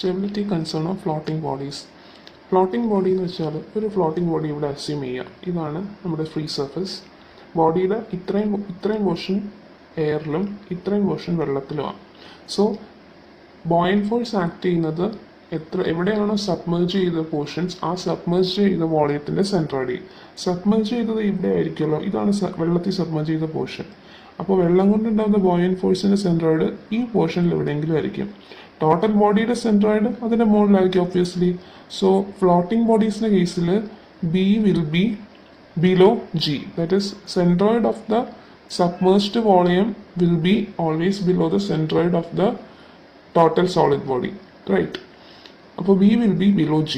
Stability concern of floating bodies. Floating body എന്ന് വെച്ചാൽ ഒരു ഫ്ലോട്ടിംഗ് ബോഡി ഇവിടെ അസ്യൂം ചെയ്യുക. ഇതാണ് നമ്മുടെ ഫ്രീ സർഫസ്. ബോഡിയുടെ ഇത്രയും പോർഷൻ എയറിലും ഇത്രയും പോർഷൻ വെള്ളത്തിലുമാണ്. സോ ബോയൻ ഫോഴ്സ് ആക്ട് ചെയ്യുന്നത് എവിടെയാണോ സബ്മേർജ് ചെയ്ത പോർഷൻസ്, ആ സബ്മേർജ് ചെയ്ത വോളിയത്തിൻ്റെ സെൻട്രോയിഡ്. സബ്മേർജ് ചെയ്തത് ഇവിടെ ആയിരിക്കുമല്ലോ, ഇതാണ് വെള്ളത്തിൽ സബ്മേർജ് ചെയ്ത പോർഷൻ. അപ്പോൾ വെള്ളം കൊണ്ടുണ്ടാകുന്ന ബോയൻ ഫോഴ്സിൻ്റെ സെൻട്രോയിഡ് ഈ പോർഷനിൽ എവിടെയെങ്കിലും ആയിരിക്കും. ടോട്ടൽ ബോഡിയുടെ സെൻട്രോയിഡ് അതിൻ്റെ മുകളിലായിരിക്കും ഒബ്വിയസ്ലി. സോ ഫ്ലോട്ടിംഗ് ബോഡീസിൻ്റെ കേസിൽ B will be below G, that is centroid of the submerged volume will be always below the centroid of the total solid body, right? അപ്പോൾ B will be below G.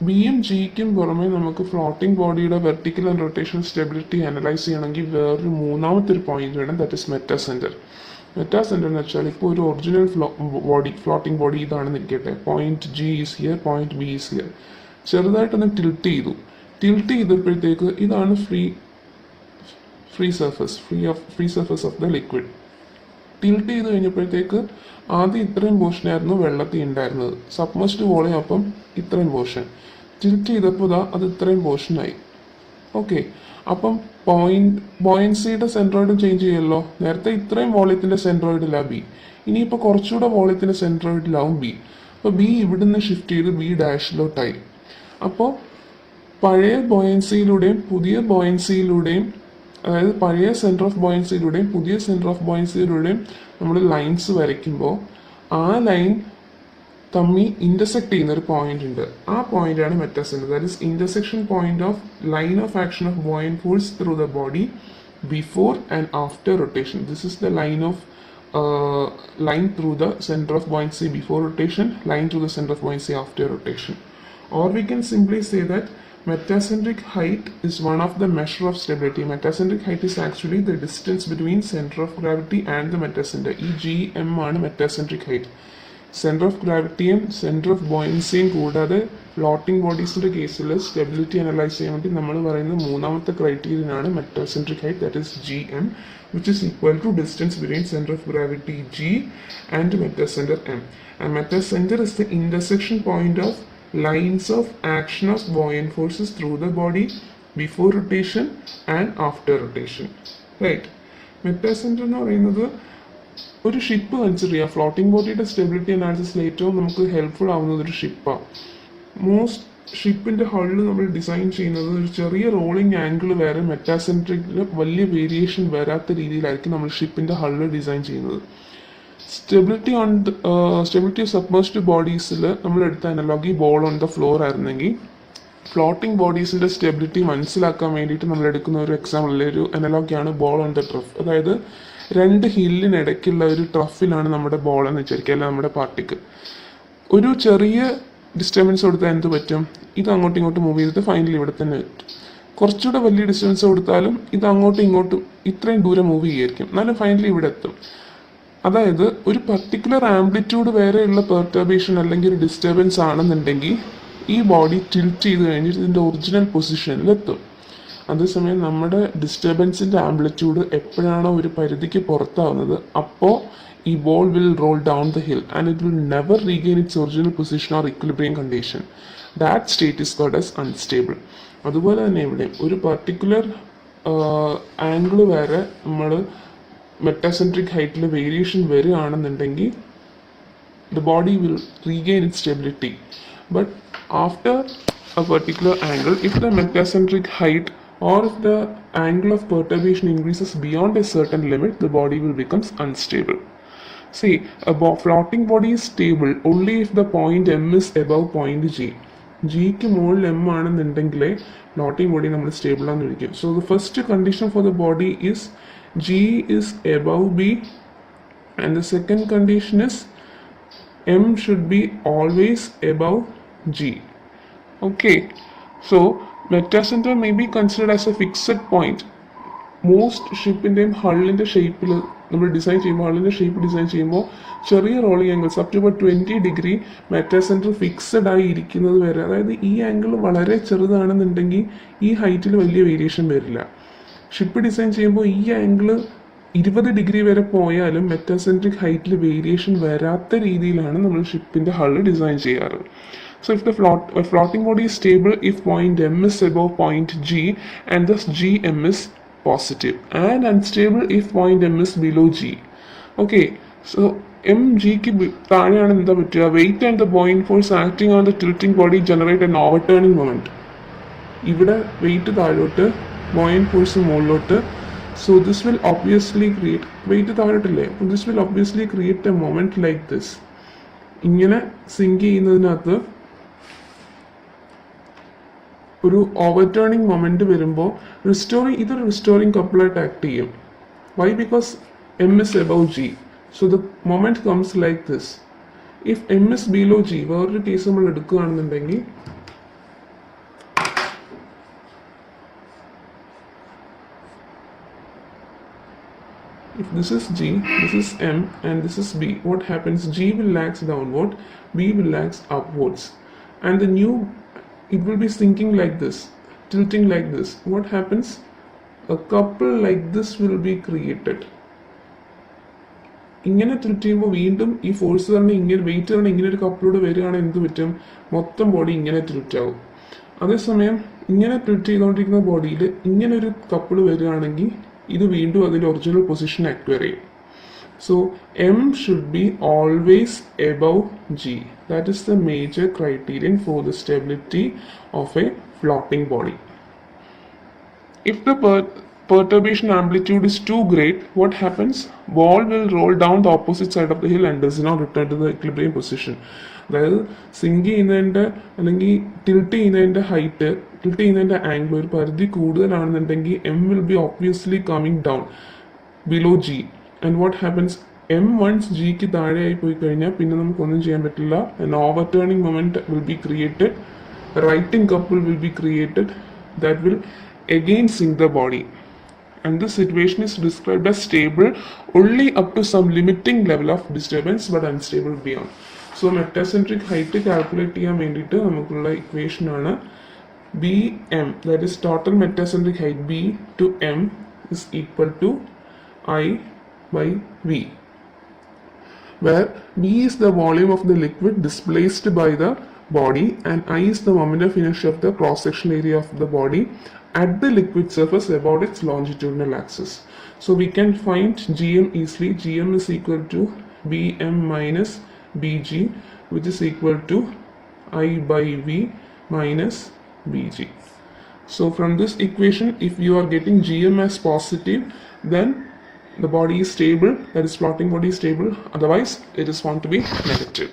ബിയും ജിക്കും പുറമെ നമുക്ക് floating ബോഡിയുടെ vertical and rotational stability analyse ചെയ്യണമെങ്കിൽ വേറൊരു മൂന്നാമത്തെ ഒരു point വേണം, that is meta centre. Meta centre എന്ന് വെച്ചാൽ ഇപ്പോൾ ഒരു ഒറിജിനൽ ഫ്ലോട്ടിംഗ് ബോഡി ഇതാണെന്ന് ഇരിക്കട്ടെ. Point G is here, point B is here. ചെറുതായിട്ടൊന്ന് ടിൽറ്റ് ചെയ്തപ്പോഴത്തേക്ക് ഇതാണ് free surface of the liquid. Tilt ചെയ്ത് കഴിഞ്ഞപ്പോഴത്തേക്ക് ആദ്യം ഇത്രയും പോർഷനായിരുന്നു വെള്ളത്തിൽ ഉണ്ടായിരുന്നത്, സബ്മേർജ്ഡ് വോളിയം അപ്പം ഇത്രയും പോർഷൻ. ടിൽറ്റ് ചെയ്തപ്പോൾ അത് ഇത്രയും പോർഷനായി. ഓക്കെ, അപ്പം ബോയൻസിയുടെ സെൻട്രോയിഡും ചേഞ്ച് ചെയ്യുമല്ലോ. നേരത്തെ ഇത്രയും വോളിയത്തിൻ്റെ സെൻട്രോയിഡിലാണ് ബി, ഇനിയിപ്പോൾ കുറച്ചുകൂടെ വോളിയത്തിൻ്റെ സെൻട്രോയിഡിലാവും ബി. അപ്പോൾ ബി ഇവിടുന്ന് ഷിഫ്റ്റ് ചെയ്ത് ബി ഡാഷിലോട്ടായി. അപ്പോൾ പഴയ ബോയൻസിയിലൂടെയും പുതിയ ബോയൻസിയിലൂടെയും, അതായത് പഴയ സെൻറ്റർ ഓഫ് ബോയൻസിയിലൂടെയും പുതിയ സെൻറ്റർ ഓഫ് ബോയൻസിയിലൂടെയും നമ്മൾ ലൈൻസ് വരയ്ക്കുമ്പോൾ ആ ലൈൻ തമ്മിൽ ഇൻ്റർസെക്ട് ചെയ്യുന്ന ഒരു പോയിന്റ് ഉണ്ട്. ആ പോയിന്റാണ് meta centre. That is intersection point of line of action of ബോയൻ force through the body before and after rotation. This is the line through the center of buoyancy before rotation, line through the center of buoyancy after rotation. Or we can simply say that metacentric height is one of the measure of stability. Metacentric height is actually the distance between center of gravity and the metacenter. ഈ GM ആണ് metacentric height. Centre of ഗ്രാവിറ്റിയും centre of ബോയൻസിയും കൂടാതെ floating ബോഡീസിൻ്റെ കേസിൽ stability analyse ചെയ്യാൻ വേണ്ടി നമ്മൾ പറയുന്ന മൂന്നാമത്തെ ക്രൈറ്റീരിയനാണ് metacentric height, that is GM, which is equal to distance between center of gravity G and metacenter M. And metacenter is the intersection point of lines of action of buoyant forces through the body before rotation and after rotation, right? Metacenter എന്ന് പറയുന്നത് ഒരു ship consider ചെയ്യുക. Floating ബോഡിയുടെ stability അനാലിസിസിൽ ഏറ്റവും നമുക്ക് helpful ആവുന്നത് ഒരു ഷിപ്പാണ്. Most ഷിപ്പിൻ്റെ ഹള്ളിൽ നമ്മൾ ഡിസൈൻ ചെയ്യുന്നത് ഒരു ചെറിയ റോളിംഗ് ആംഗിൾ വരെ മെറ്റാസെൻട്രിക്കിൽ വലിയ വേരിയേഷൻ വരാത്ത രീതിയിലായിരിക്കും നമ്മൾ ഷിപ്പിൻ്റെ ഹള്ളിൽ ഡിസൈൻ ചെയ്യുന്നത്. സ്റ്റെബിലിറ്റി ഓഫ് സബ്മേർജ്ഡ് ബോഡീസിൽ നമ്മൾ എടുത്ത analogy ball on the floor ആയിരുന്നെങ്കിൽ ഫ്ലോട്ടിംഗ് ബോഡീസിൻ്റെ സ്റ്റെബിലിറ്റി മനസ്സിലാക്കാൻ വേണ്ടിയിട്ട് നമ്മൾ എടുക്കുന്ന ഒരു എക്സാമ്പിൾ, ഒരു അനലോഗിയാണ് ബോൾ ഓൺ ദ ട്രഫ്. അതായത് രണ്ട് ഹില്ലിനിടയ്ക്കുള്ള ഒരു ട്രഫിലാണ് നമ്മുടെ ബോൾ എന്ന് വിചാരിക്കുക, അല്ല നമ്മുടെ പാർട്ടിക്ക്. ഒരു ചെറിയ ഡിസ്റ്റർബൻസ് കൊടുത്താൽ എന്ത് പറ്റും? ഇത് അങ്ങോട്ടും ഇങ്ങോട്ടും മൂവ് ചെയ്തിട്ട് ഫൈനലി ഇവിടെ തന്നെ പറ്റും. കുറച്ചുകൂടെ വലിയ ഡിസ്റ്റൻസ് കൊടുത്താലും ഇത് അങ്ങോട്ടും ഇങ്ങോട്ടും ഇത്രയും ദൂരം മൂവ് ചെയ്യായിരിക്കും, എന്നാലും ഫൈനലി ഇവിടെ എത്തും. അതായത് ഒരു പർട്ടിക്കുലർ ആംപ്ലിറ്റ്യൂഡ് വരെയുള്ള പെർട്ടർബേഷൻ അല്ലെങ്കിൽ ഒരു ഡിസ്റ്റർബൻസ് ആണെന്നുണ്ടെങ്കിൽ ഈ ബോഡി ടിൽറ്റ് ചെയ്ത് കഴിഞ്ഞിട്ട് ഇതിൻ്റെ ഒറിജിനൽ പൊസിഷനിൽ എത്തും. അതേസമയം നമ്മുടെ ഡിസ്റ്റർബൻസിൻ്റെ ആംപ്ലിറ്റ്യൂഡ് എപ്പോഴാണോ ഒരു പരിധിക്ക് പുറത്താവുന്നത് അപ്പോൾ ഈ ball will roll down the hill and it will never regain its original position or equilibrium condition. That state is called as unstable. അതുപോലെ തന്നെ ഇവിടെ ഒരു പർട്ടിക്കുലർ ആംഗിൾ വരെ നമ്മൾ മെറ്റാസെൻട്രിക് ഹൈറ്റിൽ വേരിയേഷൻ വരികയാണെന്നുണ്ടെങ്കിൽ the body will regain its stability. But after a particular angle, if the metacentric height or if the angle of perturbation increases beyond a certain limit, the body will become unstable. See, a floating body is stable only if the point M is above point G. Gക്ക് മുകളിൽ M ആണെന്നുണ്ടെങ്കിലേ floating body നമ്മൾ stable ആണെന്ന് വിളിക്കും. So the first condition for the body is G is above B, and the second condition is M should be always above G. Okay, so metacenter may be considered as a fixed point. Most ഷിപ്പിൻ്റെയും ഹള്ളിൻ്റെ ഷേപ്പിൽ നമ്മൾ design ചെയ്യുമ്പോൾ, ഹള്ളിൻ്റെ shape design ചെയ്യുമ്പോൾ ചെറിയ rolling angles up to about 20 degree metacentre fixed ആയി ഇരിക്കുന്നത് വരെ, അതായത് ഈ ആംഗിൾ വളരെ ചെറുതാണെന്നുണ്ടെങ്കിൽ ഈ ഹൈറ്റിൽ വലിയ വേരിയേഷൻ വരില്ല. ഷിപ്പ് ഡിസൈൻ ചെയ്യുമ്പോൾ ഈ ആംഗിൾ 20 ഡിഗ്രി വരെ പോയാലും മെറ്റാസെൻട്രിക് ഹൈറ്റിൽ വേരിയേഷൻ വരാത്ത രീതിയിലാണ് നമ്മൾ ഷിപ്പിൻ്റെ ഹള്ള് ഡിസൈൻ ചെയ്യാറ്. So if the floating body is stable if point M is above point G and thus Gm is positive, and unstable if point M is below G. Okay, so mg ക്ക് താഴെയാണ് എന്താ പറ്റുക? Weight and the buoyant force acting on the tilting body generate an overturning moment. ഇവിടെ weight താഴോട്ട്, buoyant force മുകളിലോട്ട്. So this will obviously create weight താഴോട്ടില്ലേ, this will obviously create a moment like this. ഇങ്ങനെ sink ചെയ്യുന്നതിനകത്ത് ഒരു overturning moment വരുമ്പോൾ ഇതൊരു restoring കപ്പിളായിട്ട് ആക്ട് ചെയ്യും. Why? Because M is above G. So the moment comes like this. If M is below G, വേറൊരു case നമ്മൾ എടുക്കുകയാണെന്നുണ്ടെങ്കിൽ if this is G, this is M, and this is B, what happens? G will lax downward, B will lax upwards, and it will be sinking like this, tilting like this. What happens? A couple like this will be created. ഇങ്ങനെ tilt ചെയ്യുമ്പോൾ വീണ്ടും ഈ force തന്നെ ഇങ്ങനെ wait തന്നെ ഇങ്ങനെ ഒരു കപ്പിലൂടെ വരികയാണെങ്കിൽ എന്ത് പറ്റും? മൊത്തം ബോഡി ഇങ്ങനെ ടിൽറ്റ് ആവും. അതേസമയം ഇങ്ങനെ ടിൽറ്റ് ചെയ്തുകൊണ്ടിരിക്കുന്ന ബോഡിയിൽ ഇങ്ങനെ ഒരു കപ്പിൾ വരികയാണെങ്കിൽ ഇത് വീണ്ടും അതിൻ്റെ ഒറിജിനൽ പൊസിഷൻ അക്വയർ ചെയ്യും. So M should be always above G. That is the major criterion for the stability of a floating body. If the perturbation amplitude is too great, what happens? Ball will roll down the opposite side of the hill and does not return to the equilibrium position. അതായത് zinc ചെയ്യുന്നതിൻ്റെ അല്ലെങ്കിൽ tilt ചെയ്യുന്നതിൻ്റെ height, tilt ചെയ്യുന്നതിൻ്റെ angle ഒരു പരിധി കൂടുതലാണെന്നുണ്ടെങ്കിൽ M will be obviously coming down below G. And what happens? M once ജിക്ക് താഴെയായി പോയി കഴിഞ്ഞാൽ പിന്നെ നമുക്കൊന്നും ചെയ്യാൻ പറ്റില്ല. an overturning moment will be created, righting couple will be created that will again sink the body, and this situation is described as stable only up to some limiting level of disturbance but unstable beyond. So metacentric height calculate ചെയ്യാൻ വേണ്ടിയിട്ട് നമുക്കുള്ള equation ആണ് BM, that is total metacentric height B to M is equal to I by V, where B is the volume of the liquid displaced by the body and I is the moment of inertia of the cross-sectional area of the body at the liquid surface about its longitudinal axis. So we can find Gm easily. Gm is equal to Bm minus Bg, which is equal to I by V minus Bg. So from this equation, if you are getting Gm as positive, then the body is stable, that is floating body is stable, otherwise it is found to be negative.